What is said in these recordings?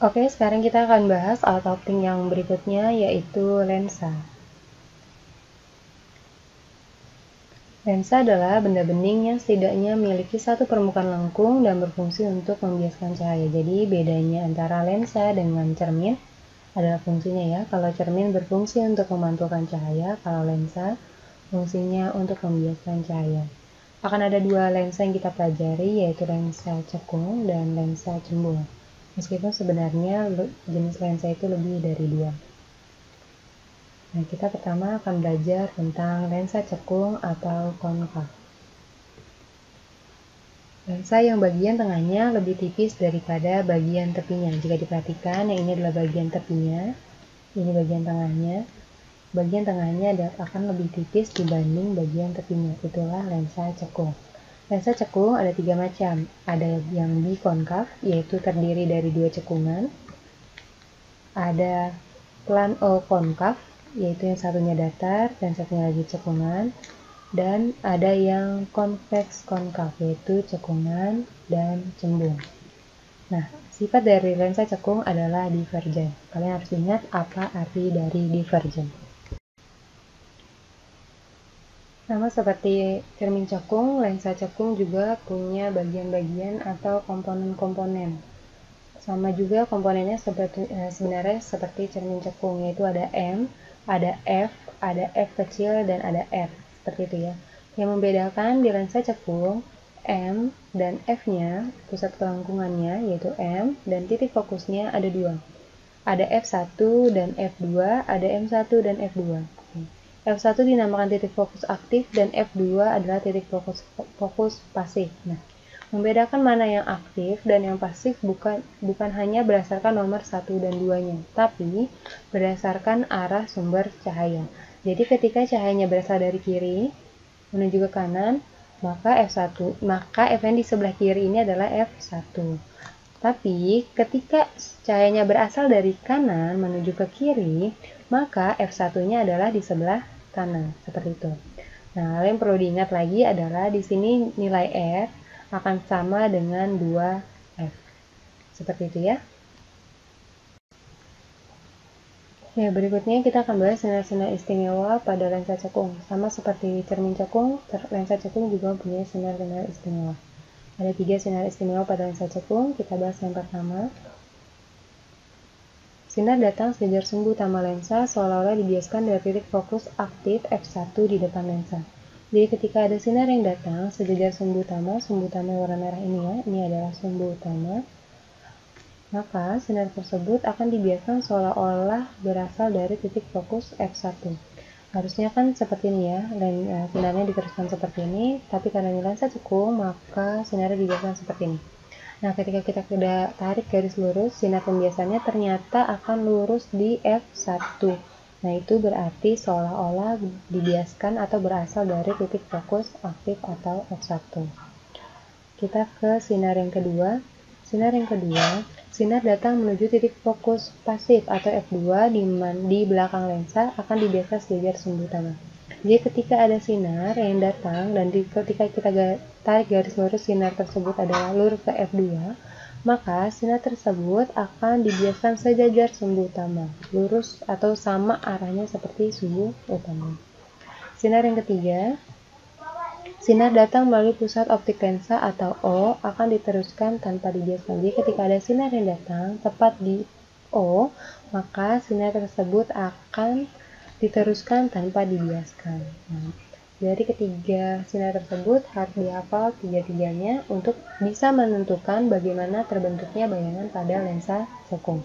Oke, sekarang kita akan bahas alat optik yang berikutnya, yaitu lensa. Lensa adalah benda bening yang setidaknya memiliki satu permukaan lengkung dan berfungsi untuk membiaskan cahaya. Jadi bedanya antara lensa dengan cermin adalah fungsinya ya. Kalau cermin berfungsi untuk memantulkan cahaya, kalau lensa fungsinya untuk membiaskan cahaya. Akan ada dua lensa yang kita pelajari, yaitu lensa cekung dan lensa cembung. Meskipun sebenarnya jenis lensa itu lebih dari dua. Nah, kita pertama akan belajar tentang lensa cekung atau konkav. Lensa yang bagian tengahnya lebih tipis daripada bagian tepinya. Jika diperhatikan, yang ini adalah bagian tepinya, ini bagian tengahnya. Bagian tengahnya akan lebih tipis dibanding bagian tepinya. Itulah lensa cekung. Lensa cekung ada tiga macam. Ada yang bikonkav, yaitu terdiri dari dua cekungan. Ada plano konkav, yaitu yang satunya datar dan satunya lagi cekungan. Dan ada yang convex konkav, yaitu cekungan dan cembung. Nah, sifat dari lensa cekung adalah divergen. Kalian harus ingat apa arti dari divergen. Sama seperti cermin cekung, lensa cekung juga punya bagian-bagian atau komponen-komponen. Sama juga komponennya sebenarnya seperti cermin cekung, yaitu ada M, ada F kecil, dan ada R. Seperti itu ya. Yang membedakan di lensa cekung, M dan F-nya, pusat kelengkungannya yaitu M, dan titik fokusnya ada dua. Ada F1 dan F2, ada M1 dan F2. F1 dinamakan titik fokus aktif dan F2 adalah titik fokus pasif. Nah, membedakan mana yang aktif dan yang pasif bukan hanya berdasarkan nomor 1 dan 2-nya, tapi berdasarkan arah sumber cahaya. Jadi ketika cahayanya berasal dari kiri menuju ke kanan, maka F yang di sebelah kiri ini adalah F1. Tapi ketika cahayanya berasal dari kanan menuju ke kiri, maka F1-nya adalah di sebelah kanan, seperti itu. Nah, yang perlu diingat lagi adalah di sini nilai R akan sama dengan 2F. Seperti itu ya. Ya, berikutnya kita akan bahas sinar-sinar istimewa pada lensa cekung. Sama seperti cermin cekung, lensa cekung juga punya sinar-sinar istimewa. Ada 3 sinar istimewa pada lensa cekung. Kita bahas yang pertama. Sinar datang sejajar sumbu utama lensa seolah-olah dibiaskan dari titik fokus aktif F1 di depan lensa. Jadi ketika ada sinar yang datang sejajar sumbu utama warna merah ini ya, ini adalah sumbu utama, maka sinar tersebut akan dibiaskan seolah-olah berasal dari titik fokus F1. Harusnya kan seperti ini ya, sinarnya diteruskan seperti ini, tapi karena ini lensa cekung, maka sinarnya dibiaskan seperti ini. Nah, ketika kita sudah tarik garis lurus, sinar pembiasannya ternyata akan lurus di F1. Nah, itu berarti seolah-olah dibiaskan atau berasal dari titik fokus aktif atau F1. Kita ke sinar yang kedua. Sinar datang menuju titik fokus pasif atau F2 di belakang lensa akan dibiaskan sejajar sumbu utama. Jadi ketika ada sinar yang datang dan ketika kita tarik garis lurus sinar tersebut adalah lurus ke F2, maka sinar tersebut akan dibiaskan sejajar sumbu utama, lurus atau sama arahnya seperti sumbu utama. Sinar yang ketiga, sinar datang melalui pusat optik lensa atau O akan diteruskan tanpa dibiaskan. Jadi ketika ada sinar yang datang tepat di O, maka sinar tersebut akan diteruskan tanpa dibiaskan. Nah, dari ketiga sinar tersebut harus dihafal tiga-tiganya untuk bisa menentukan bagaimana terbentuknya bayangan pada lensa cekung.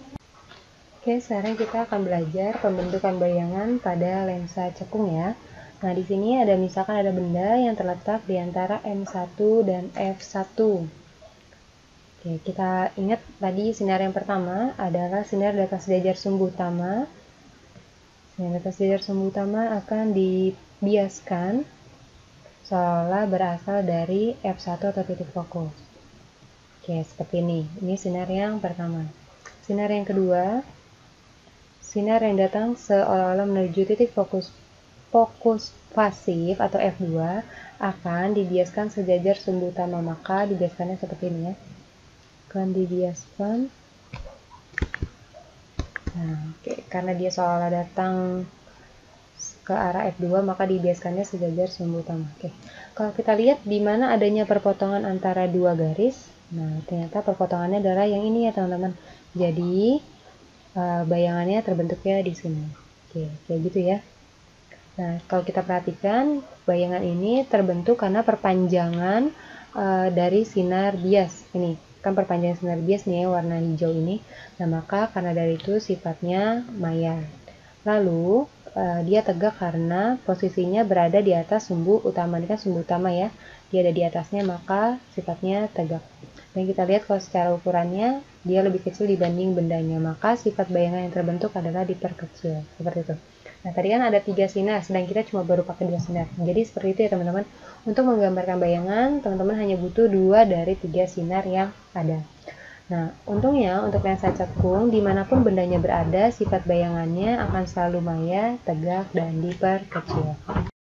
Oke, sekarang kita akan belajar pembentukan bayangan pada lensa cekung ya. Nah, di sini misalkan ada benda yang terletak di antara M1 dan F1. Oke, kita ingat tadi sinar yang pertama adalah sinar datang sejajar sumbu utama. Sinar datang sejajar sumbu utama akan dibiaskan seolah berasal dari F1 atau titik fokus. Oke, seperti ini. Ini sinar yang pertama. Sinar yang kedua, sinar yang datang seolah-olah menuju titik fokus pasif atau F2 akan dibiaskan sejajar sumbu utama, maka dibiaskannya seperti ini ya. Akan dibiaskan Nah, karena dia seolah datang ke arah F2, maka dibiaskannya sejajar sumbu utama. Kalau kita lihat di mana adanya perpotongan antara dua garis, nah ternyata perpotongannya adalah yang ini ya teman-teman. Jadi bayangannya terbentuknya di sini. Kayak gitu ya. Nah, kalau kita perhatikan, bayangan ini terbentuk karena perpanjangan dari sinar bias. Ini kan perpanjangan sinar bias nih ya, warna hijau ini. Nah, maka karena dari itu sifatnya maya. Lalu, dia tegak karena posisinya berada di atas sumbu utama. Ini kan sumbu utama ya. Dia ada di atasnya, maka sifatnya tegak. Dan kita lihat kalau secara ukurannya, dia lebih kecil dibanding bendanya. Maka sifat bayangan yang terbentuk adalah diperkecil. Seperti itu. Nah, tadi kan ada 3 sinar, sedang kita cuma baru pakai 2 sinar. Jadi seperti itu ya teman-teman. Untuk menggambarkan bayangan, teman-teman hanya butuh 2 dari 3 sinar yang ada. Nah, untungnya untuk lensa cekung, dimanapun bendanya berada, sifat bayangannya akan selalu maya, tegak, dan diperkecil.